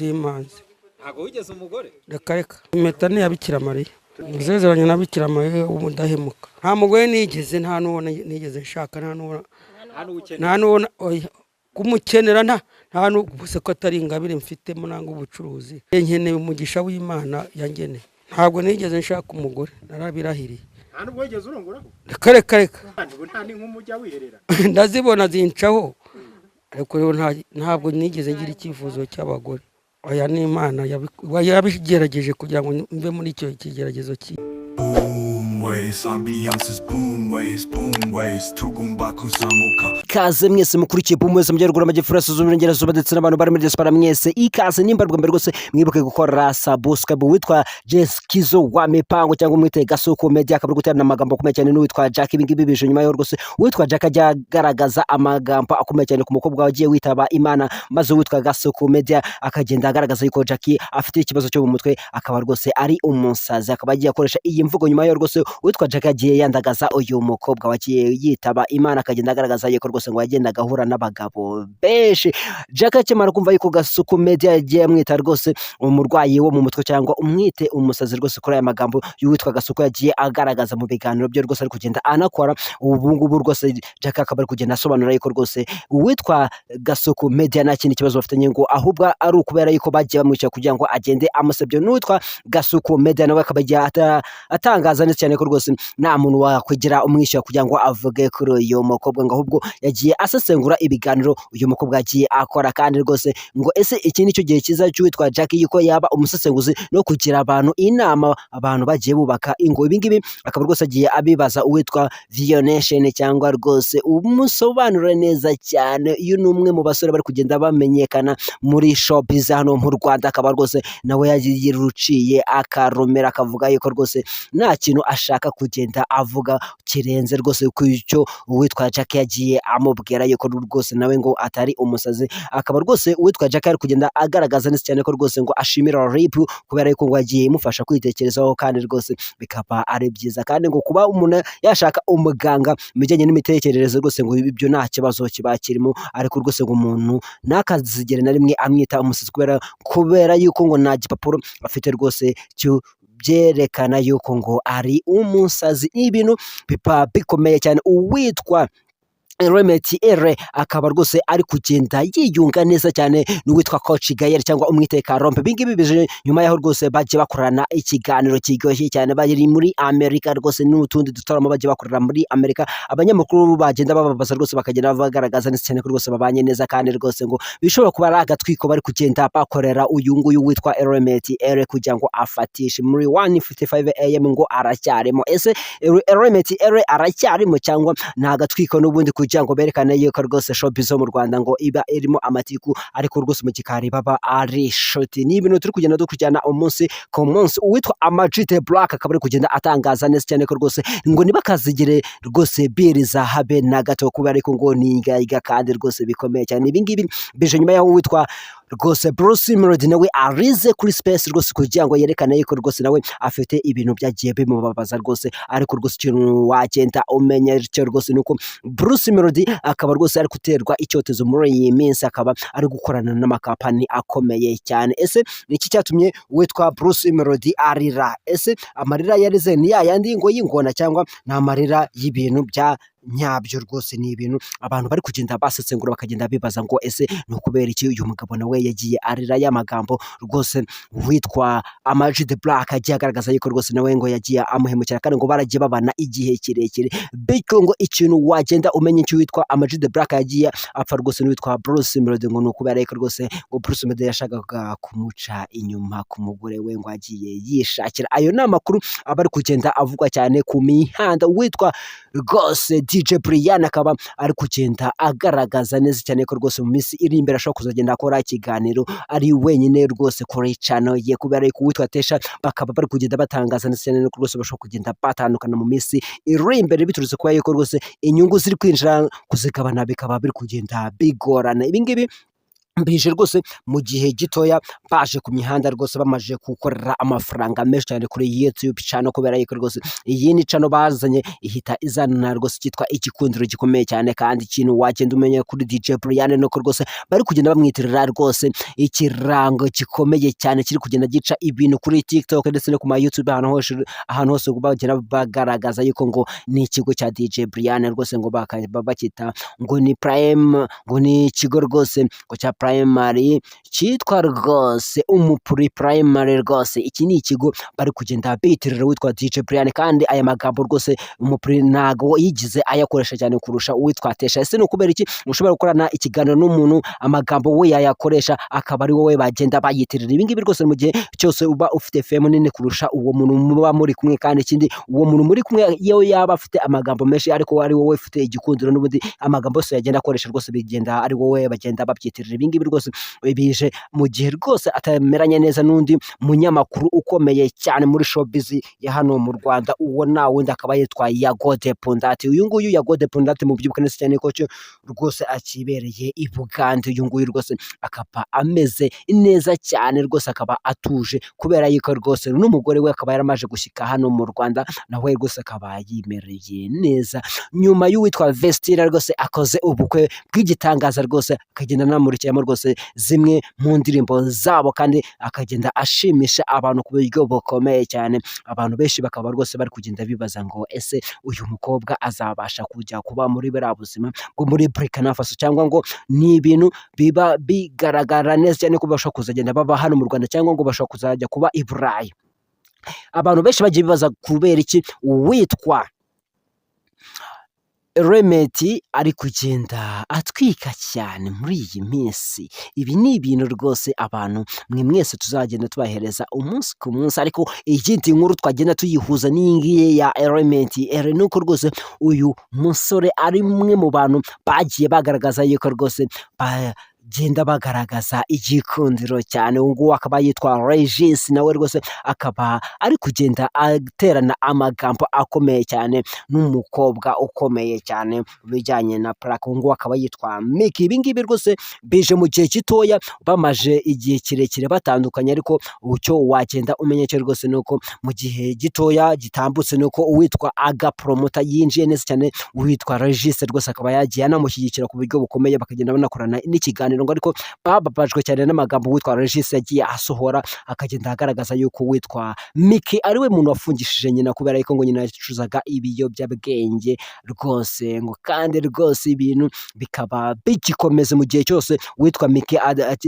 Dimanzi. Ntago wigeze umugore? Reka impeta ni ya Bikira Mariya. Nzezeranye na Bikira Mariya umudahemuka. Nta mugore nigeze, nta n'uwo nigeze nshaka, nta n'uwo kumukenera, nta n'ubuse ko atari ingabire mfitemo nanga ubucuruzi. Nkeneye umugisha w'Imana yangeneye. Ntabwo nigeze nshaka umugore, narabirahiriye. Nta nubwo wigeze urongora? Reka nta n'ink'umujya wiherera. Ndazibona zincaho, ariko ntabwo nigeze ngira icyifuzo cy'abagore. Oya, ni Imana yabigerageje kugira ngo mve muri icyo kigeragezo cyi. Ikaze mwese mukurikiye Boomways Amajyaruguru Amajyepfo z'Uburengerazuba ndetse n'abantu bari muri diaspora mwese, ikaze nimbarwa mbere rwose mwibuke gukora subscribe. Witwa Jess Kizo wa Mipango cyangwa mwite Gasoko Media, akaba guterana amagambo akomeye cyane n'uwitwa Jack. Ibingibi bije nyuma yo rwose witwa Jack ajya agaragaza amagambo akomeye cyane ku mukobwa wagiye witaba Imana, maze witwa Gasoko Media akagenda agaragaza yuko Jack afite ikibazo cyo mu mutwe, akaba rwose ari umusazi. Akaba agiye akoresha iyi mvugo nyuma yo rwose witwa Jack agiye yandagaza uyu mukobwa wagiye yitaba Imana, akagenda agaragaza yuko rwose ngo yagenda agahura n'abagabo benshi. Jack akimara kumva yuko Gasoko Media yagiye amwita rwose umurwayi wo mu mutwe cyangwa umwite umusazi rwose, kuri aya magambo y'uwitwa Gasoko yagiye agaragaza mu biganiro byo rwose ari kugenda anakora ubu ngubu rwose, Jack akaba ari kugenda asobanura yuko rwose uwitwa Gasoko Media nta kindi kibazo bafitanye, ngo ahubwo ari ukubera yuko bagiye bamwica kugira ngo agende amusebye. N'uwitwa Gasoko Media nawe akaba atangaza neza cyane ko rwose nta muntu wakwigira umwishyura kugira ngo avuge kuri uyu mukobwa, ngo ahubwo yagiye asesengura ibiganiro uyu mukobwa yagiye akora, kandi rwose ngo ese iki ni cyo gihe cyiza cy'uwitwa Jack yuko yaba umusesenguzi no kugira abantu inama, abantu bagiye bubaka ingo. Ibingibi akaba rwose agiye abibaza uwitwa Vionation cyangwa rwose umusobanuro neza cyane. Uyu ni umwe mu basore bari kugenda bamenyekana muri showbiz hano mu Rwanda, akaba rwose nawe yagiye ruciye akaromera akavuga yuko rwose nta kintu ashaka kugenda avuga kirenze rwose ku icyo uwitwa Jack yagiye amubwira yuko rwose nawe ngo atari umusazi. Akaba rwose uwitwa Jack ari kugenda agaragaza neza cyane ko rwose ngo ashimira RIP kubera yuko ngo yagiye imufasha kwitekerezaho, kandi rwose bikaba ari byiza, kandi ngo kuba umuntu yashaka umuganga mu bijyanye n'imitekerereze rwose ngo ibyo nta kibazo kiba kirimo, ariko rwose ngo umuntu ntakazigere na rimwe amwita umusazi kubera yuko ngo nta gipapuro afite rwose byerekana yuko ngo ari umusazi. Ibintu bipa bikomeye cyane. Uwitwa Remeti Ere akaba rwose ari kugenda yiyunga neza cyane n'uwitwa Coach Gael cyangwa umwiteka Rompe. Ibingibi bije nyuma yaho rwose bagiye bakorana ikiganiro kiryoshye cyane, bari muri Amerika rwose n'utundi dutaramo bagiye bakorera muri Amerika. Abanyamakuru bagenda bababaza rwose bakagenda bagaragaza neza cyane ko rwose babanye neza, kandi rwose ngo bishobora kuba ari agatwiko bari kugenda bakorera uyu nguyu witwa Remeti Ere kugira ngo afatishe muri 1:55 AM ngo aracyarimo. Ese Remeti Ere aracyarimo cyangwa nta gatwiko n'ubundi kugira ngo berekane yuko rwose showbiz mu Rwanda ngo iba irimo amatiku, ariko rwose mu gikari baba ari shoti? Ni ibintu turi kugenda dukurikirana umunsi ku munsi. Uwitwa Ama-G The Black akaba ari kugenda atangaza neza cyane ko rwose ngo ntibakazigire rwose biriza habe na gato, kubera ariko ngo ni ingayiga kandi rwose bikomeye cyane. Ibingibi bije nyuma yaho witwa rwose Bruce Melody nawe arize kuri space rwose kugira ngo yerekane yuko rwose nawe afite ibintu byagiye bimubabaza rwose, ariko rwose ikintu wagenda umenya cyo rwose nuko Bruce Melody akaba rwose ari guterwa icyotezo muri iyi minsi, akaba ari gukorana n'amakampani akomeye cyane. Ese niki cyatumye witwa Bruce Melody arira? Ese amarira yarize ni yayandi ngo yingona cyangwa nta marira y'ibintu bya nyabyo? Rwose ni ibintu abantu bari kugenda basesengura bakagenda bibaza ngo ese ni ukubera iki uyu mugabo nawe yagiye arira y'amagambo rwose witwa Ama-G The Black agiye agaragaza yuko rwose nawe ngo yagiye amuhemukira, kandi ngo baragiye babana igihe kirekire. Bityo ngo ikintu wagenda umenya icyo witwa Ama-G The Black yagiye apfa rwose n'uwitwa Bruce Melody ngo ni ukubera yuko rwose ngo Bruce Melody yashakaga kumuca inyuma ku mugore we ngo agiye yishakira. Ayo ni amakuru aba ari kugenda avugwa cyane ku mihanda. Witwa rwose DJ Brian akaba ari kugenda agaragaza neza cyane ko rwose mu minsi iri imbere ashobora kuzagenda akora ikiganiro ari wenyine rwose kuri channel ye, kubera yuko witwa Tesha bakaba bari kugenda batangaza neza cyane ko rwose bashobora kugenda batandukana mu minsi iri imbere, biturutse kuba yuko rwose inyungu ziri kwinjira kuzigabana bikaba biri kugenda bigorana. Ibingibi bije rwose mu gihe gitoya baje ku mihanda rwose bamaje gukorera amafaranga menshi cyane kuri YouTube channel, kubera yuko rwose iyi ni channel bazanye ihita izana rwose cyitwa igikundiro gikomeye cyane, kandi ikintu wagenda umenya kuri DJ Brian nuko rwose bari kugenda bamwitirira rwose ikirango gikomeye cyane kiri kugenda gica ibintu kuri TikTok ndetse no ku ma YouTube ahantu hose bagenda bagaragaza yuko ngo ni ikigo cya DJ Brian rwose ngo bakita ngo ni Prime, ngo ni ikigo rwose ngo cya primary cyitwa rwose umupuri primary rwose. Iki ni ikigo bari kugenda bitirira witwa DJ Brian, kandi aya magambo rwose umupuri ntago yigize ayakoresha cyane kurusha uwitwa Tesha. Ese no kubera iki ushobora gukorana ikiganiro n'umuntu amagambo we yayakoresha akaba ari wowe bagenda bayitirira? Ibi ngibi rwose mu gihe cyose uba ufite fame nini kurusha uwo muntu muba muri kumwe, kandi ikindi uwo muntu muri kumwe iyo yaba afite amagambo menshi ariko ari wowe ufite igikundiro, n'ubundi amagambo yose yagenda akoresha rwose bigenda ari wowe bagenda babyitirira. Ibi ngibi rwose bije mu gihe rwose atameranye neza n'undi munyamakuru ukomeye cyane muri showbiz ya hano mu Rwanda, uwo na wundi akaba yitwa Yago de Pondati. Uyu nguyu Yago de Pondati mu by'ukuri neza cyane ko rwose akibereye i Bugande. Uyu nguyu rwose akaba ameze neza cyane rwose, akaba atuje kubera yuko rwose n'umugore we akaba yaramaje gushyika hano mu Rwanda, nawe rwose akaba yimereye neza nyuma y'uwitwa Vestira rwose akoze ubukwe bw'igitangaza rwose, akagenda anamurikiramo rwose zimwe mu ndirimbo zabo, kandi akagenda ashimisha abantu ku buryo bukomeye cyane. Abantu benshi bakaba rwose bari kugenda bibaza ngo ese uyu mukobwa azabasha kujya kuba muri buriya buzima bwo muri Burkina Faso, cyangwa ngo ni ibintu biba bigaragara neza cyane ko bashobora kuzagenda baba hano mu Rwanda, cyangwa ngo bashobora kuzajya kuba i Burayi. Abantu benshi bagiye bibaza kubera iki uwitwa Remedy ari kugenda atwika cyane muri iyi minsi. Ibi ni ibintu rwose abantu mwe mwese tuzagenda tubahereza umunsi ku munsi, ariko iyindi nkuru twagenda tuyihuza n'ingiye ya Remedy nuko rwose uyu musore ari mwe mu bantu bagiye bagaragaza yuko rwose genda bagaragaza igikundiro cyane. Ubu akaba yitwa Regis, nawe rwose akaba ari kugenda aterana amagambo akomeye cyane n'umukobwa ukomeye cyane bijyanye na Plaque. Ubu akaba yitwa Miki. Ibi ngibi rwose bije mu gihe gitoya, bamaje igihe kirekire batandukanye, ariko ucyo wagenda umenya cyo rwose nuko mu gihe gitoya gitambutse nuko uwitwa Aga Promota yinjiye neza cyane, uwitwa Regis rwose akaba yagiye anamushyigikira ku buryo bukomeye, bakagenda banakorana n'ikiganiro ngo ariko bababajwe cyane n'amagambo witwa Regis yagiye asohora, akagenda agaragaza yuko witwa Miki ariwe muntu wafungishije nyina kubera yuko ngo nyina yacuzaga ibiyobyabwenge rwose. Ngo kandi rwose ibintu bikaba bigikomeza mu gihe cyose witwa Miki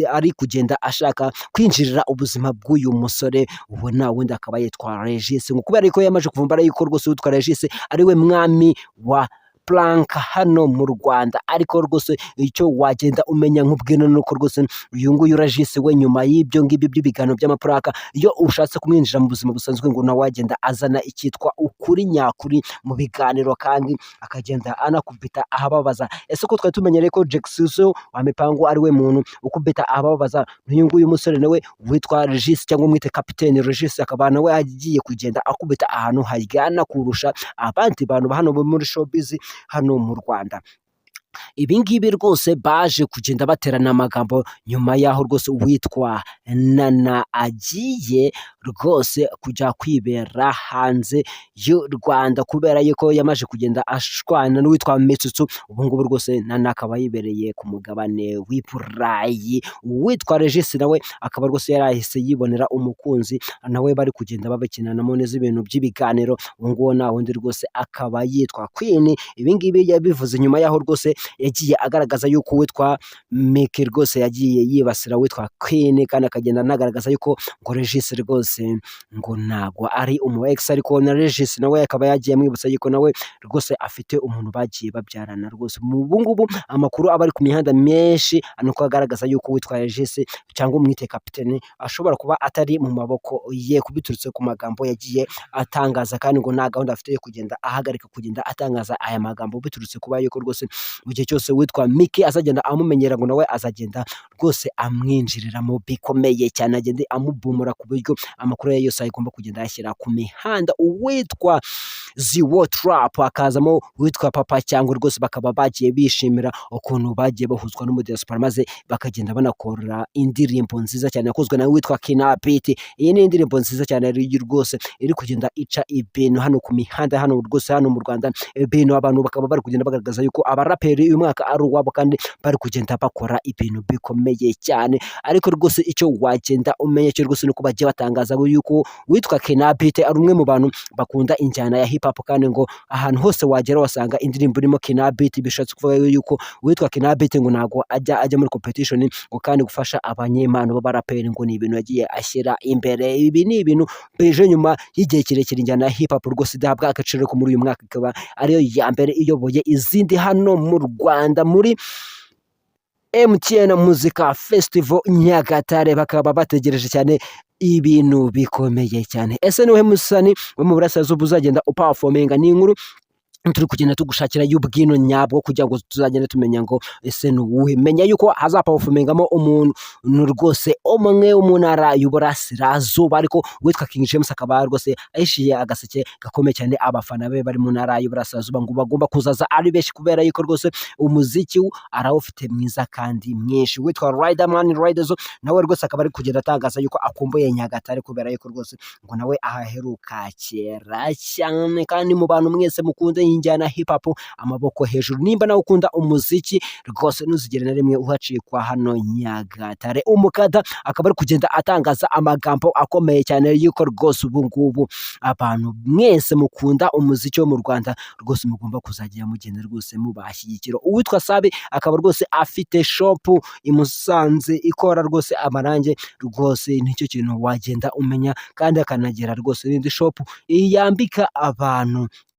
ari kugenda ashaka kwinjirira ubuzima bw'uyu musore, uwo na wundi akaba yitwa Regis. Ngo kubera yuko yamaje kuvumbara yuko rwose witwa Regis ariwe mwami wa Planka hano mu Rwanda, ariko rwose icyo wagenda umenya nk'ubwino nuko rwose uyu nguyu Regis we nyuma y'ibyo ngibyo by'ibiganiro by'amaplaka, iyo ushatse kumwinjira mu buzima busanzwe ngo nawe wagenda azana icyitwa ukuri nyakuri mu biganiro, kandi akagenda anakubita ahababaza. Ese ko twari tumenyereye ko Jexuso wa Mipango ari we muntu ukubita ahababaza, n'uyu nguyu musore nawe witwa Regis cyangwa umwite Kapiteni Regis akaba nawe agiye kugenda akubita ahantu haryana kurusha abandi bantu hano muri showbiz hano mu Rwanda. Ibi ngibi rwose baje kugenda baterana amagambo nyuma yaho rwose uwitwa Nana agiye rwose kujya kwibera hanze y'u Rwanda, kubera yuko yamaje kugenda ashwana n'uwitwa Mitsutsu. Ubu ngubu rwose Nana akaba yibereye ku mugabane w'i Burayi. Uwitwa Regis nawe akaba rwose yarahise yibonera umukunzi, nawe bari kugenda babakinanamo neza ibintu by'ibiganiro. Ubu ngubu na wundi rwose akaba yitwa Queen. Ibi ngibi yabivuze nyuma yaho rwose yagiye agaragaza yuko witwa Miki rwose yagiye yibasira witwa Queen, kandi akagenda anagaragaza yuko ngo Regis rwose ngo ntago ari umu ex, ariko na Regis nawe akaba yagiye amwibutsa yuko nawe rwose afite umuntu bagiye babyarana rwose. Ubu ngubu amakuru aba ari ku mihanda menshi nuko agaragaza yuko witwa Regis cyangwa umwite Kapiteni ashobora kuba atari mu maboko ye, kubiturutse ku magambo yagiye atangaza, kandi ngo nta gahunda afite yo kugenda ahagarika kugenda atangaza aya magambo, biturutse kuba yuko rwose mu gihe cyose witwa Miki azagenda amumenyera ngo nawe azagenda rwose amwinjiriramo bikomeye cyane, agende amubumura ku buryo amakuru ye yose agomba kugenda yashyira ku mihanda. Uwitwa Ziwo Trap, hakazamo uwitwa Papa cyangwa rwose bakaba bagiye bishimira ukuntu bagiye bahuzwa no mu diaspora maze bakagenda banakora indirimbo nziza cyane yakozwe na witwa Kina Beat. Iyi ni indirimbo nziza cyane rwose iri kugenda ica ibintu hano ku mihanda hano rwose hano mu Rwanda. Ibintu abantu bakaba bari kugenda bagaragaza yuko abaraperi uyu mwaka ari uwabo kandi bari kugenda bakora ibintu bikomeye cyane. Ariko rwose icyo wagenda umenya cyo rwose nuko bagiye batangaza yuko witwa Kina Beat ari umwe mu bantu bakunda injyana ya hip hop, kandi ngo ahantu hose wagera wasanga indirimbo irimo Kina Beat. Bishatse kuvuga yuko witwa Kina Beat ngo ntago ajya muri competition ngo kandi gufasha abanyempano b'abaraperi ngo ni ibintu yagiye ashyira imbere. Ibi ni ibintu beje nyuma y'igihe kirekire injyana ya hip hop rwose idahabwa agaciro ko muri uyu mwaka ikaba ariyo ya mbere iyoboye izindi hano mu Rwanda muri MTN Muzika Festival Nyagatare. Bakaba bategereje cyane ibintu bikomeye cyane. Ese niwe musani wo mu burasirazuba uzagenda uperforminga? Ni inkuru turi kugenda tugushakira y'ubwino nyabwo kugira ngo tuzagenda tumenya ngo ese nuwuhe. Menya yuko hazaperformingamo umuntu rwose umwe wo mu ntara y'uburasirazuba, ariko witwa King James akaba rwose ahishiye agaseke gakomeye cyane abafana be bari mu ntara y'uburasirazuba ngo bagomba kuzaza ari benshi, kubera yuko rwose umuziki arawufite mwiza kandi mwinshi. Witwa Riderman Riderzo nawe rwose akaba ari kugenda atangaza yuko akumbuye Nyagatare, kubera yuko rwose ngo nawe ahaheruka kera cyane. Kandi mu bantu mwese mukunze injyana hip hop, amaboko hejuru nimba nawe ukunda umuziki rwose ntuzigere na rimwe uhacikwa hano Nyagatare. Umukada akaba ari kugenda atangaza amagambo akomeye cyane yuko rwose ubu ngubu abantu mwese mukunda umuziki wo mu Rwanda rwose mugomba kuzajya mugenda rwose mubashyigikira. Uwitwa Sabe akaba rwose afite shop i Musanze ikora rwose amarange rwose, nicyo kintu wagenda umenya, kandi akanagera rwose n'indi shop yambika abantu